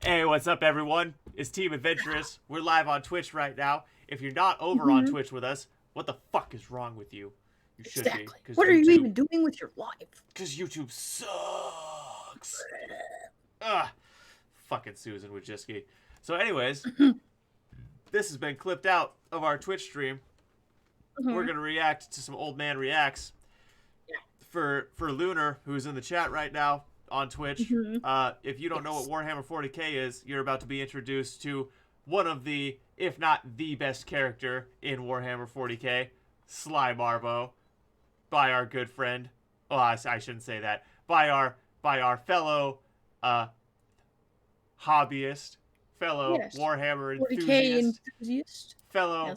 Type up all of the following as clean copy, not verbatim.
Hey, what's up, everyone? It's Team Adventurous. We're live on Twitch right now. If you're not over on Twitch with us, what the fuck is wrong with you? You should Exactly. be. What are you even doing with your life? Because YouTube sucks. Ugh. Fucking Susan Wojcicki. So anyways, this has been clipped out of our Twitch stream. We're going to react to some old man reacts. For Lunar, who's in the chat right now on Twitch, if you don't know what Warhammer 40k is, you're about to be introduced to one of the, if not the best character in Warhammer 40k, Sly Marbo, by our good friend. Oh, I shouldn't say that. By our fellow hobbyist, fellow Warhammer 40K enthusiast, fellow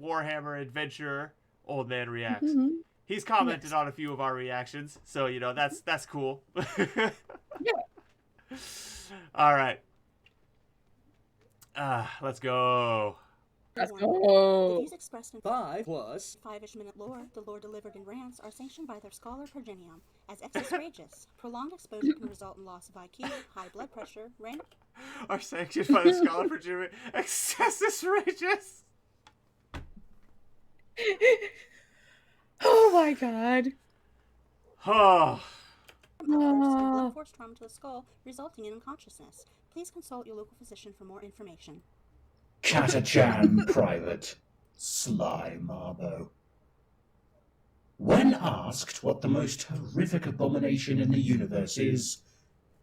Warhammer adventurer, Old Man Reacts. He's commented on a few of our reactions, so you know that's cool. All right. Let's go. Let's go. The views expressed in 5 plus 5-ish minute lore, the lore delivered in rants, are sanctioned by their scholar Progenium as excess rageous. Prolonged exposure can result in loss of IQ, high blood pressure, rank. Are sanctioned by the scholar Progenium. Excess rageous. Oh my god. Oh. Blunt force trauma to the skull, resulting in unconsciousness. Please consult your local physician for more information. Catachan Private Sly Marbo. When asked what the most horrific abomination in the universe is,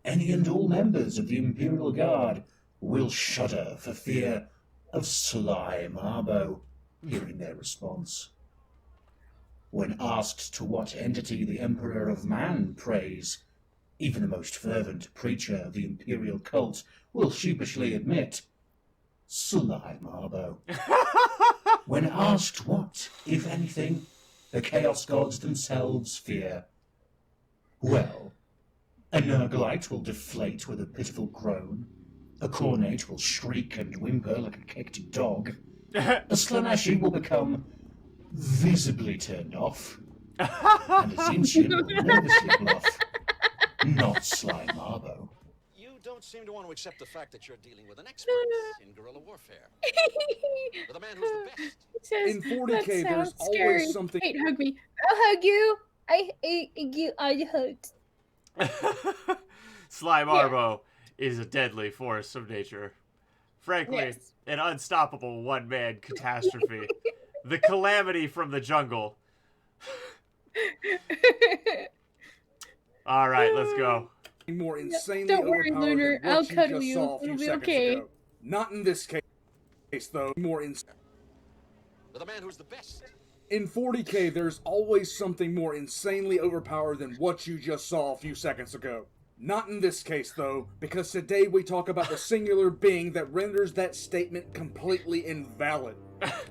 any and all members of the Imperial Guard will shudder for fear of Sly Marbo, hearing their response. When asked to what entity the Emperor of Man prays, even the most fervent preacher of the Imperial cult will sheepishly admit, Sly Marbo. When asked what, if anything, the Chaos Gods themselves fear, well, a Nurglite will deflate with a pitiful groan, a Khornate will shriek and whimper like a kicked dog, a Slaaneshi will become visibly turned off, and a Tzeentchian will nervously bluff, not Sly Marbo. You don't seem to want to accept the fact that you're dealing with an expert in guerrilla warfare. With a man who's the best. Says, in 40k, there's scary. always something. Hey, hug me. I'll hug you. I hate you. I hugged. Sly Marbo is a deadly force of nature. Frankly, an unstoppable one-man catastrophe. The calamity from the jungle. All right, let's go. More insanely Don't worry, overpowered Lunar. than what I'll you cuddle just you. saw a few It'll be seconds okay. ago. Not in this case, though. More in. With a man who's the best. In 40k, there's always something more insanely overpowered than what you just saw a few seconds ago. Not in this case, though, because today we talk about the singular being that renders that statement completely invalid.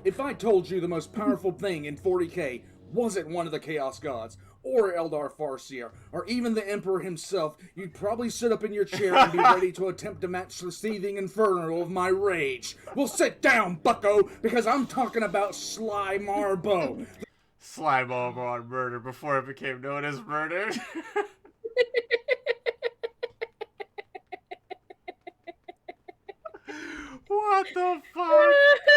If I told you the most powerful thing in 40k wasn't one of the Chaos Gods, or Eldar Farseer, or even the Emperor himself, you'd probably sit up in your chair and be ready to attempt to match the seething inferno of my rage. Well, sit down, bucko, because I'm talking about Sly Marbo. Sly Marbo on murder before it became known as murder. What the fuck?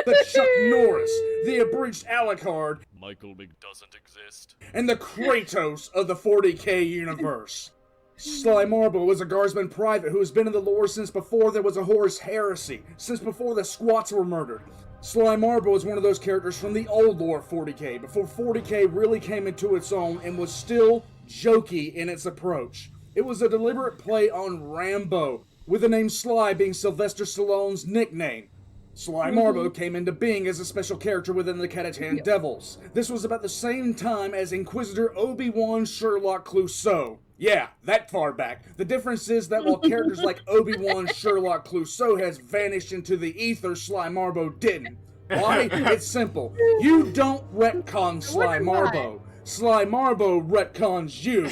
The Chuck Norris, the abridged Alucard, Michael doesn't exist, and the Kratos of the 40k universe. Sly Marbo is a guardsman private who has been in the lore since before there was a Horus heresy, since before the squats were murdered. Sly Marbo is one of those characters from the old lore 40k, before 40k really came into its own and was still jokey in its approach. It was a deliberate play on Rambo, with the name Sly being Sylvester Stallone's nickname. Sly Marbo came into being as a special character within the Catachan Devils. This was about the same time as Inquisitor Obi-Wan Sherlock Clouseau. Yeah, that far back. The difference is that while characters like Obi-Wan Sherlock Clouseau has vanished into the ether, Sly Marbo didn't. Why? It's simple. You don't retcon Sly Marbo. Sly Marbo retcons you.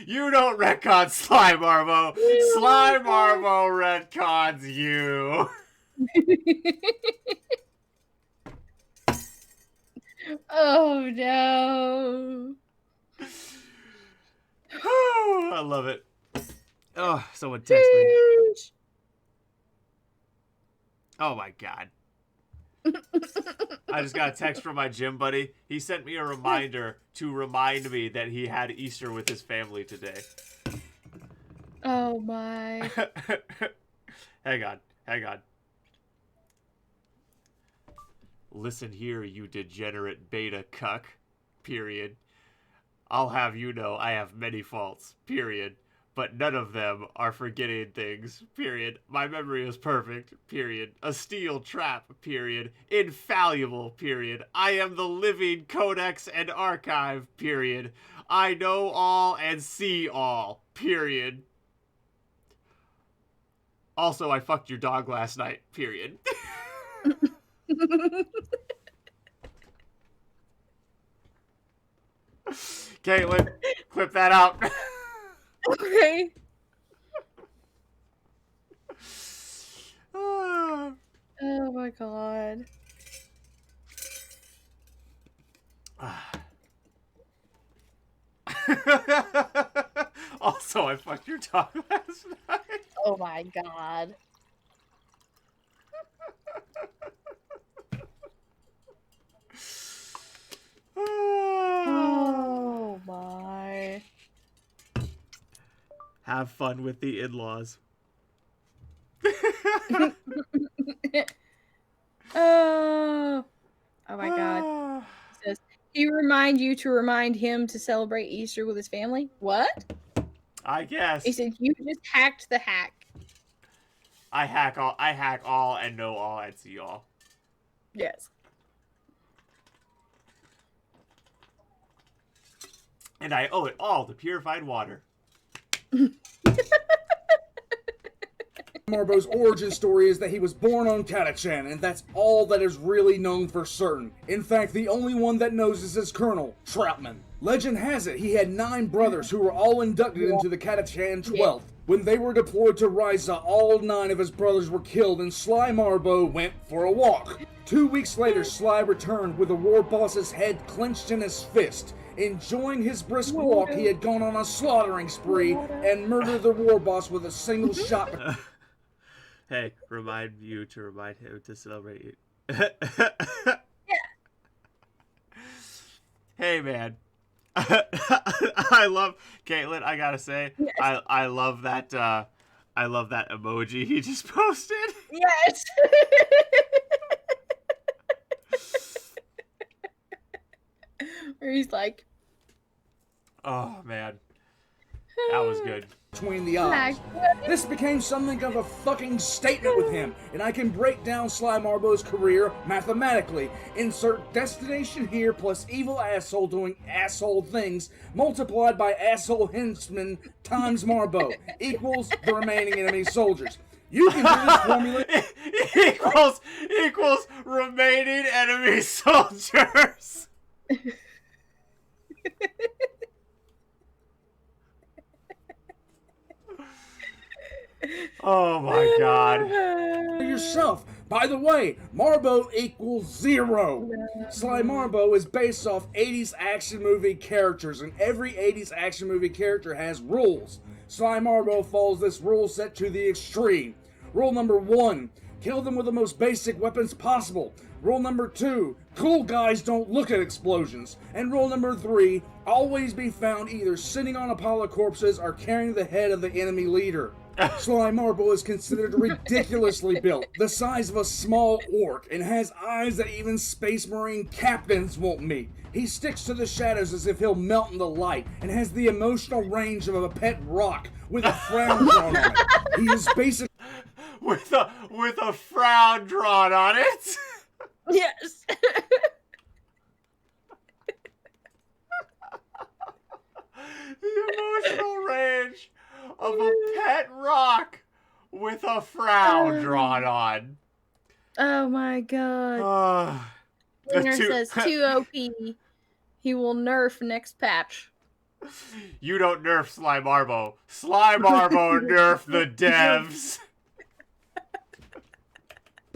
You don't retcon Sly Marbo. Sly Marbo retcons you. Oh no. I love it. Oh, someone text me. Oh my god. I just got a text from my gym buddy. He sent me a reminder to remind me that he had Easter with his family today. Oh my. Hang on. Listen here, you degenerate beta cuck. Period. I'll have you know I have many faults. Period. But none of them are forgetting things. Period. My memory is perfect. Period. A steel trap. Period. Infallible. Period. I am the living codex and archive. Period. I know all and see all. Period. Also, I fucked your dog last night. Period. Caitlin, clip that out. Okay. Oh my god. Also, I fucked your dog last night. Oh my god. Oh my. Have fun with the in-laws. Oh my god. He says, he remind you to remind him to celebrate Easter with his family? What? I guess. He said, you just hacked the hack. I hack all and know all and see all. Yes. And I owe it all to purified water. Marbo's origin story is that he was born on Catachan, and that's all that is really known for certain. In fact, the only one that knows is his colonel, Troutman. Legend has it he had 9 brothers who were all inducted into the Catachan 12th. When they were deployed to Ryza, all 9 of his brothers were killed, and Sly Marbo went for a walk. 2 weeks later, Sly returned with the war boss's head clenched in his fist. Enjoying his brisk walk, he had gone on a slaughtering spree and murdered the war boss with a single shot. Hey, remind you to remind him to celebrate. Hey, man. I love Caitlin. I gotta say, yes. I love that. I love that emoji he just posted. Yes. Where he's like, oh man, that was good. Between the eyes. This became something of a fucking statement with him, and I can break down Sly Marbo's career mathematically. Insert destination here plus evil asshole doing asshole things multiplied by asshole henchman times Marbo equals the remaining enemy soldiers. You can do this formula equals remaining enemy soldiers. Oh my god. yourself. By the way, Marbo equals 0. Sly Marbo is based off 80s action movie characters, and every 80s action movie character has rules. Sly Marbo follows this rule set to the extreme. Rule number 1, kill them with the most basic weapons possible. Rule number 2, cool guys don't look at explosions. And rule number 3, always be found either sitting on a pile of corpses or carrying the head of the enemy leader. Sly Marbo is considered ridiculously built, the size of a small orc, and has eyes that even Space Marine captains won't meet. He sticks to the shadows as if he'll melt in the light, and has the emotional range of a pet rock with a frown drawn on it. He is basically with a frown drawn on it. Yes. The emotional range of a pet rock with a frown drawn on. Oh my god. Winner says 2 OP. He will nerf next patch. You don't nerf Sly Marbo. Sly Marbo nerf the devs.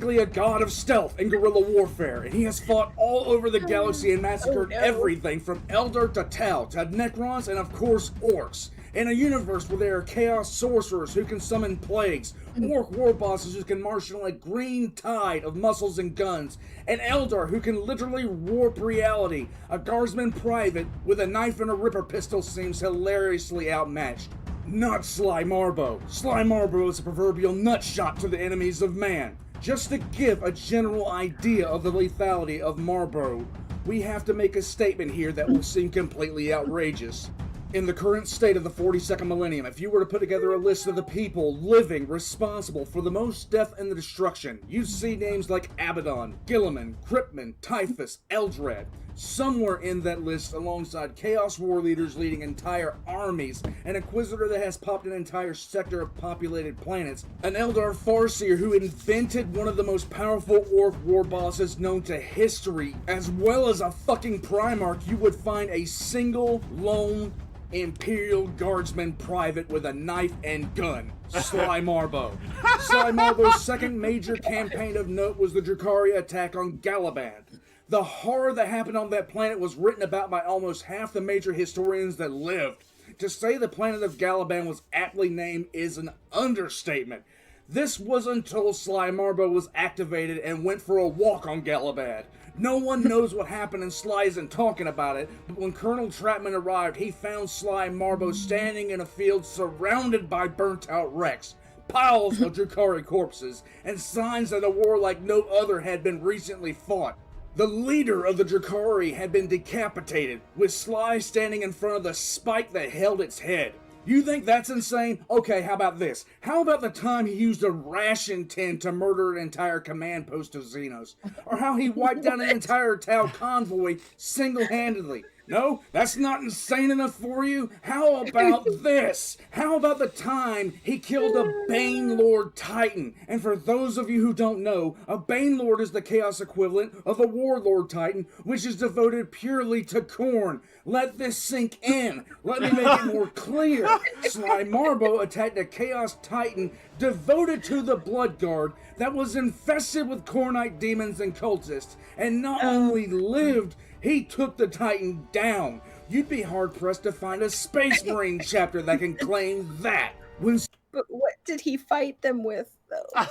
a god of stealth and guerrilla warfare, and he has fought all over the galaxy and massacred everything from Eldar to Tau to Necrons and of course orcs. In a universe where there are chaos sorcerers who can summon plagues, orc war bosses who can marshal a green tide of muscles and guns, an Eldar who can literally warp reality, a guardsman private with a knife and a ripper pistol seems hilariously outmatched. Not Sly Marbo. Sly Marbo is a proverbial nutshot to the enemies of man. Just to give a general idea of the lethality of Marbo, we have to make a statement here that will seem completely outrageous. In the current state of the 42nd millennium, if you were to put together a list of the people living responsible for the most death and the destruction, you'd see names like Abaddon, Gilliman, Kryptman, Typhus, Eldrad. Somewhere in that list, alongside Chaos War leaders leading entire armies, an Inquisitor that has popped an entire sector of populated planets, an Eldar Farseer who invented one of the most powerful orc war bosses known to history, as well as a fucking Primarch, you would find a single, lone, Imperial Guardsman private with a knife and gun, Sly Marbo. Sly Marbo's second major campaign of note was the Drukhari attack on Galaband. The horror that happened on that planet was written about by almost half the major historians that lived. To say the planet of Galaband was aptly named is an understatement. This was until Sly Marbo was activated and went for a walk on Galaband. No one knows what happened and Sly isn't talking about it, but when Colonel Trapman arrived, he found Sly Marbo standing in a field surrounded by burnt-out wrecks, piles of Drukhari corpses, and signs that a war like no other had been recently fought. The leader of the Drukhari had been decapitated, with Sly standing in front of the spike that held its head. You think that's insane? Okay, how about this? How about the time he used a ration tin to murder an entire command post of Xenos? Or how he wiped down an entire Tau convoy single-handedly? No? That's not insane enough for you? How about this? How about the time he killed a Bane Lord Titan? And for those of you who don't know, a Bane Lord is the Chaos equivalent of a Warlord Titan, which is devoted purely to Khorne. Let this sink in. Let me make it more clear. Sly Marbo attacked a Chaos Titan devoted to the Blood Guard that was infested with Khornite demons and cultists, and not only lived, he took the Titan down. You'd be hard-pressed to find a Space Marine chapter that can claim that. But what did he fight them with, though?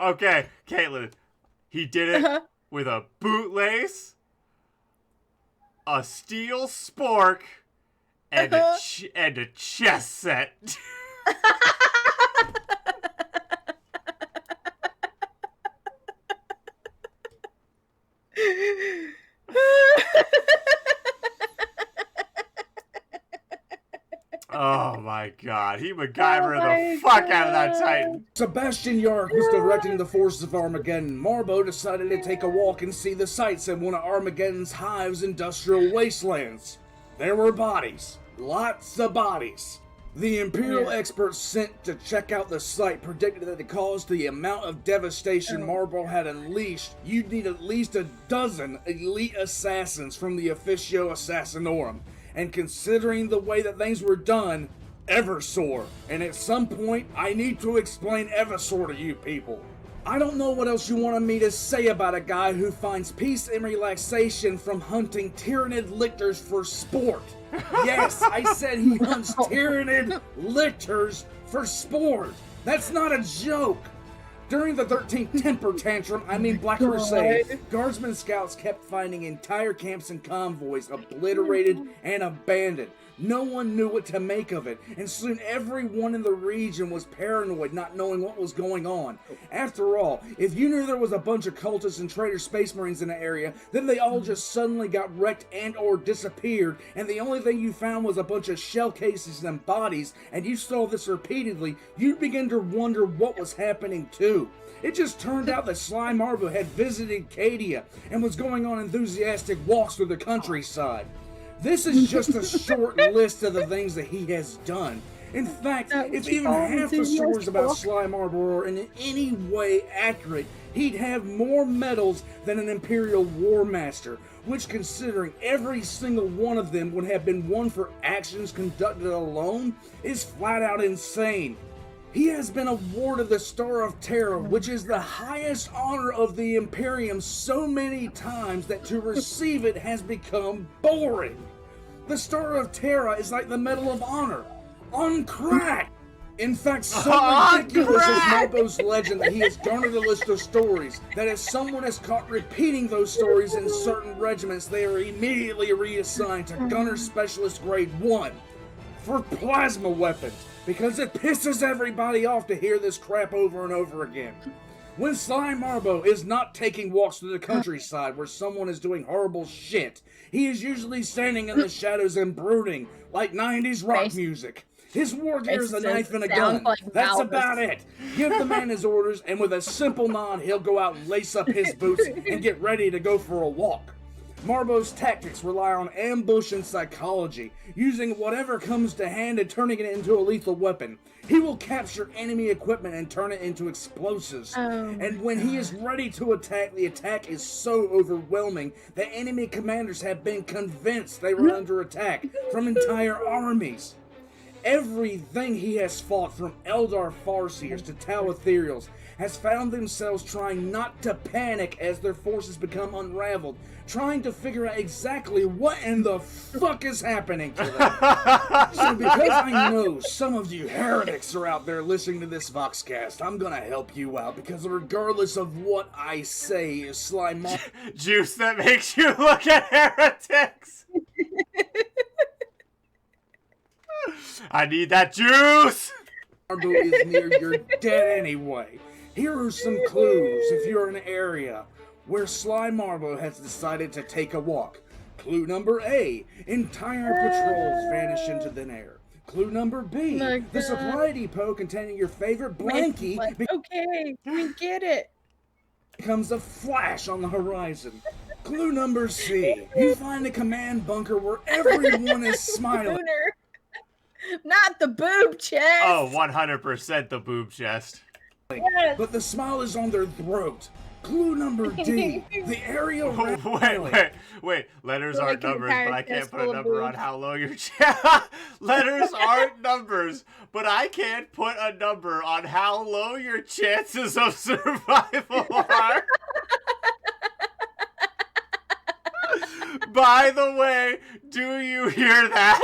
Okay, Caitlin. He did it with a bootlace, a steel spork, and a chess set. Oh my god, he MacGyvered the fuck out of that Titan. Sebastian Yark was directing the forces of Armageddon. Marbo decided to take a walk and see the sights at one of Armageddon's hive's industrial wastelands. There were bodies. Lots of bodies. The Imperial experts sent to check out the site predicted that to cause the amount of devastation Marbo had unleashed, you'd need at least a dozen elite assassins from the Officio Assassinorum. And considering the way that things were done, Eversor. And at some point, I need to explain Eversor to you people. I don't know what else you wanted me to say about a guy who finds peace and relaxation from hunting tyrannid lictors for sport. Yes, I said he hunts tyrannid lictors for sport. That's not a joke. During the 13th Temper Tantrum, Black Crusade, Guardsmen Scouts kept finding entire camps and convoys obliterated and abandoned. No one knew what to make of it, and soon everyone in the region was paranoid, not knowing what was going on. After all, if you knew there was a bunch of cultists and traitor space marines in the area, then they all just suddenly got wrecked and or disappeared, and the only thing you found was a bunch of shell cases and bodies, and you saw this repeatedly, you'd begin to wonder what was happening too. It just turned out that Sly Marbo had visited Cadia and was going on enthusiastic walks through the countryside. This is just a short list of the things that he has done. In fact, if even half the stories about Sly Marbo are in any way accurate, he'd have more medals than an Imperial War Master, which, considering every single one of them would have been won for actions conducted alone, is flat out insane. He has been awarded the Star of Terror, which is the highest honor of the Imperium, so many times that to receive it has become boring. The Star of Terra is like the Medal of Honor. On crack! In fact, so On ridiculous is crack! Marbo's legend that he has garnered a list of stories that if someone is caught repeating those stories in certain regiments, they are immediately reassigned to Gunner Specialist Grade 1 for plasma weapons, because it pisses everybody off to hear this crap over and over again. When Sly Marbo is not taking walks through the countryside where someone is doing horrible shit, he is usually standing in the shadows and brooding like 90s rock music. His war gear is a knife and a gun. That's about it. Give the man his orders, and with a simple nod, he'll go out and lace up his boots and get ready to go for a walk. Marbo's tactics rely on ambush and psychology, using whatever comes to hand and turning it into a lethal weapon. He will capture enemy equipment and turn it into explosives. And when he is ready to attack, the attack is so overwhelming that enemy commanders have been convinced they were under attack from entire armies. Everything he has fought, from Eldar Farseers to Tau Ethereals, has found themselves trying not to panic as their forces become unraveled, trying to figure out exactly what in the fuck is happening to them. So because I know some of you heretics are out there listening to this Voxcast, I'm gonna help you out, because regardless of what I say, Sly Marbo... Juice that makes you look at heretics! I need that juice! Marbo is near your dead anyway. Here are some clues if you're in an area where Sly Marbo has decided to take a walk. Clue number A, entire patrols vanish into thin air. Clue number B, the supply depot containing your favorite blankie Okay, we get it. becomes a flash on the horizon. Clue number C, you find a command bunker where everyone is smiling. Not the boob chest. Oh, 100% the boob chest. Yes. But the smile is on their throat. Clue number D, the area around... Wait. Letters Like aren't an numbers, entire but I can't chest put a full of number on boobs. how low your chest... Letters aren't numbers, but I can't put a number on how low your chances of survival are. By the way, do you hear that?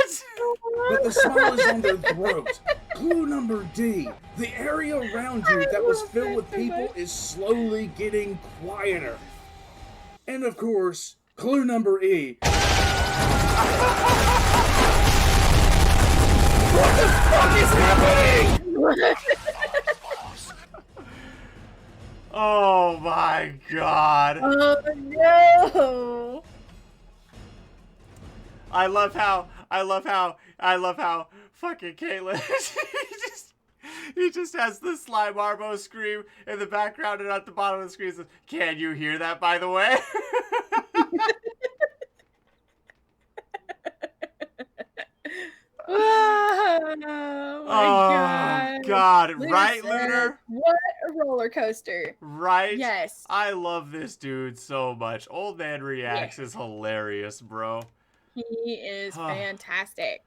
But the smile is on their throat. Clue number D, the area around you that was filled with people is slowly getting quieter. And of course, clue number E. What the fuck is happening? Oh my god. Oh no. I love how fucking Caitlin he just has the Sly Marbo scream in the background, and at the bottom of the screen says, "Can you hear that, by the way?" Oh my God. Lunar Right, said, Lunar? What a roller coaster. Right? Yes. I love this dude so much. Old Man Reacts is hilarious, bro. He is fantastic.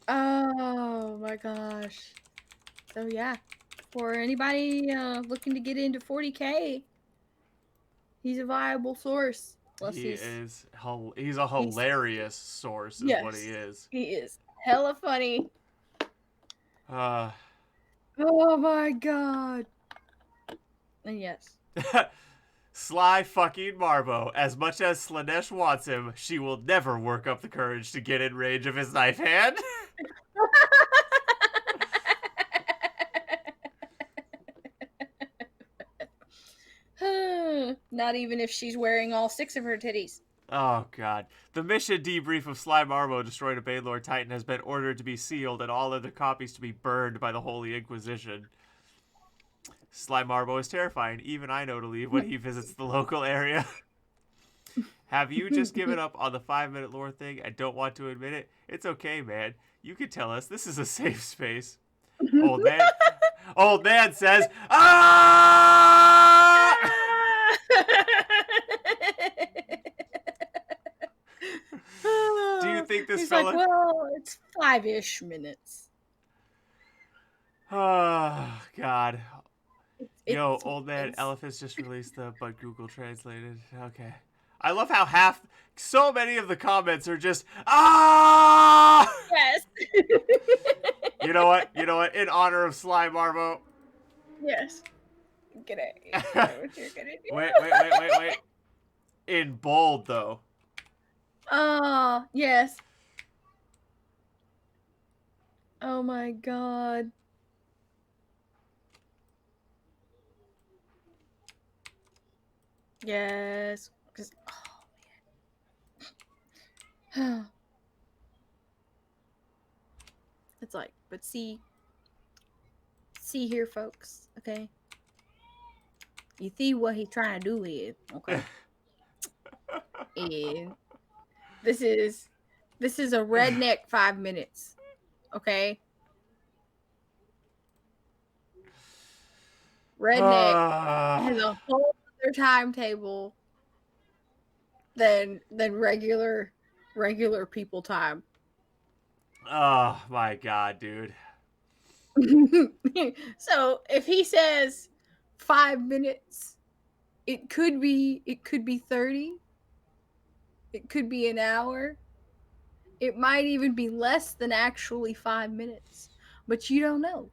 Oh my gosh. So yeah, for anybody looking to get into 40K, he's a viable source. Plus He's a hilarious source, is what he is. He is hella funny. Uh, Oh my god. And yes. Sly fucking Marbo. As much as Slanesh wants him, she will never work up the courage to get in range of his knife hand. Not even if she's wearing all 6 of her titties. Oh, God. The mission debrief of Sly Marbo destroyed a Baylor Titan has been ordered to be sealed and all other copies to be burned by the Holy Inquisition. Sly Marbo is terrifying. Even I know to leave when he visits the local area. Have you just given up on the 5-minute lore thing and don't want to admit it? It's okay, man. You can tell us. This is a safe space. Old man says, "Ah!" Do you think this He's fella... like, well, it's 5-ish minutes. Oh, God. Yo, It's- old man it's- Elephant's just released the but Google translated. Okay. I love how so many of the comments are just ah. Yes. You know what? In honor of Sly Marbo. Yes. Get it. You know what you're gonna do. Wait. In bold though. Oh, yes. Oh my god. Yes. 'Cause, oh man. It's like, but see here, folks. Okay. You see what he's trying to do is, okay. And this is a redneck 5 minutes. Okay. Redneck has a whole other timetable than regular people time. Oh my god, dude. So if he says 5 minutes, it could be 30. It could be an hour. It might even be less than actually 5 minutes. But you don't know.